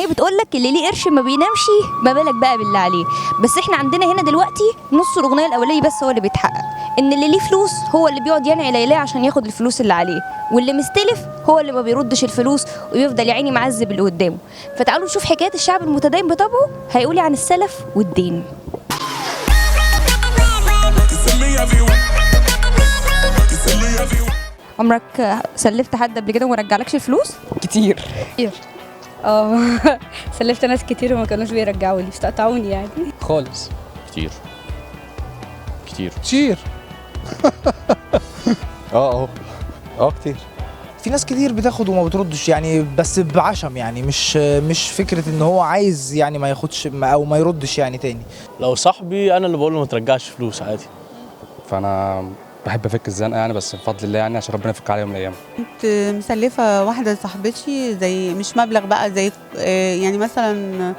الاغنيه بتقول لك اللي ليه قرش ما بينامش، ما بالك بقى بالله عليه. بس احنا عندنا هنا دلوقتي نص الاغنيه الاوليه بس هو اللي بيتحقق، ان اللي ليه فلوس هو اللي بيقعد ينعي ليلاه عشان ياخد الفلوس اللي عليه، واللي مستلف هو اللي ما بيردش الفلوس ويفضل يا عيني معذب اللي قدامه. فتعالوا نشوف حكايه الشعب المتدين بطبعه هيقولي عن السلف والدين. عمرك سلفت حد قبل كده وما رجعلكش الفلوس؟ كتير. اه سلفت ناس كتير وما كانوش بيرجعوا لي، استقطعوني يعني خالص. كتير كتير اهو كتير. في ناس كتير بتاخد وما بتردش يعني، بس بعشم يعني، مش فكره ان هو عايز يعني ما ياخدش او ما يردش يعني تاني. لو صاحبي انا اللي بقول له ما ترجعش فلوس عادي. فانا بحب افك الزنقه يعني، بس بفضل الله يعني عشان ربنا يفك عليا يوم من الايام. كنت مسلفه واحده صاحبتي زي مش مبلغ بقى، زي يعني مثلا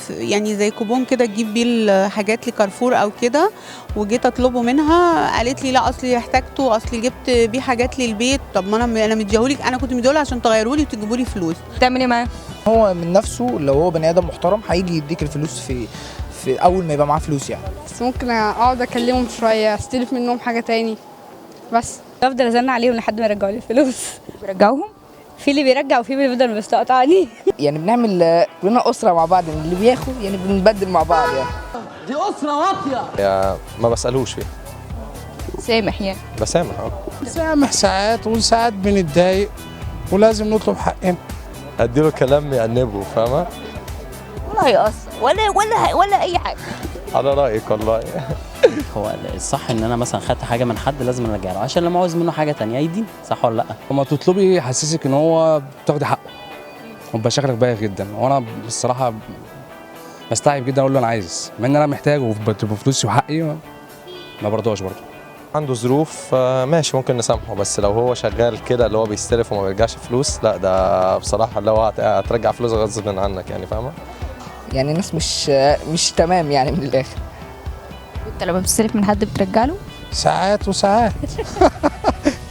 يعني زي كوبون كده تجيب بيه حاجات لكارفور او كده، وجيت اطلبه منها قالت لي لا اصلي احتاجته، اصلي جبت بيه حاجات للبيت. طب ما انا مديهولك، انا كنت مديهولك عشان تغيرولي وتجيبوا لي فلوس. بتعمل ايه معاه؟ هو من نفسه لو هو بني ادم محترم هيجي يديك الفلوس في اول ما يبقى معاه فلوس يعني. بس ممكن اقعد اكلمهم شويه، استلف منهم حاجه تاني، بس بفضل ازن عليهم لحد ما يرجعوا لي الفلوس. بيرجعوهم؟ في اللي بيرجع وفي اللي بيفضل مستقطعني. يعني بنعمل كلنا اسره مع بعض، يعني اللي بياخد يعني بنبدل مع بعض يعني. دي اسره واطيه. ما بسألوش فيه، سامح يعني. بسامح سامح ساعات، وساعات بنتضايق ولازم نطلب حقنا. اديله كلام يأنبه، فاهمه؟ ولا هيقصر ولا اي حاجه. على رأيك والله. هو الصح ان انا مثلا خدت حاجه من حد لازم ارجع له، عشان لما عاوز منه حاجه تانية يديني، صح ولا لا؟ لما تطلبي يحسسك ان هو بتاخدي حقه ويبقى شكلك بايخ جدا، وانا بصراحه بستعجب جدا اقول له انا عايز، مع ان انا محتاج وفلوسي وحقي ما برضاش برضه. عنده ظروف ماشي ممكن نسامحه، بس لو هو شغال كده اللي هو بيستلف وما بيرجعش فلوس، لا ده بصراحه اللي هو هترجع فلوس غصب عنك يعني، فاهمه؟ يعني ناس مش تمام يعني من الاخر. انت لما بتستلف من حد بترجع له؟ ساعات وساعات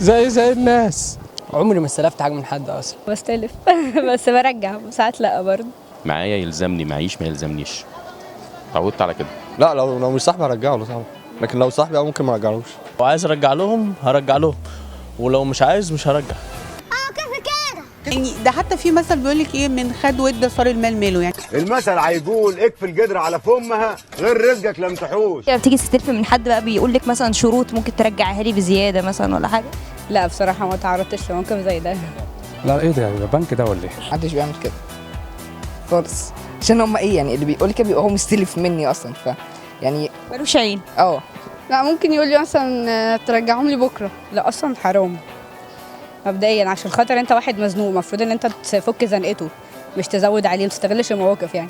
زي الناس. عمري ما استلفت حاجه من حد اصلا. بستلف بس برجع ساعات لا برضه. معايا يلزمني، معيش ما يلزمنيش، اتعودت على كده. لا لو مش صاحبي هرجعه له طبعا، لكن لو صاحبي ممكن ما ارجعلوش. لو عايز ارجع لهم هرجع لهم، ولو مش عايز مش هرجع. يعني ده حتى في مثل بيقول لك ايه، من خد ود صار المال ماله يعني. المثل هيقول اكفي الجدر على فمها غير رزقك لم تحوش. لما بتيجي تستلف من حد بقى بيقول لك مثلا شروط ممكن ترجعها لي بزياده مثلا ولا حاجه؟ لا بصراحه ما تعرضتش لموقف زي ده. لا ايه ده يعني، بنك ده ولا ايه؟ محدش بيعمل كده خالص، عشان هم ايه يعني، اللي بيقول كده بيبقى هو مستلف مني اصلا، يعني ملوش عين. لا ممكن يقول لي مثلا ترجعهم لي بكره. لا اصلا حرام مبدئيا، عشان خاطر انت واحد مزنوق المفروض ان انت تفك زنقته، مش تزود عليه، ما تستغلش المواقف يعني.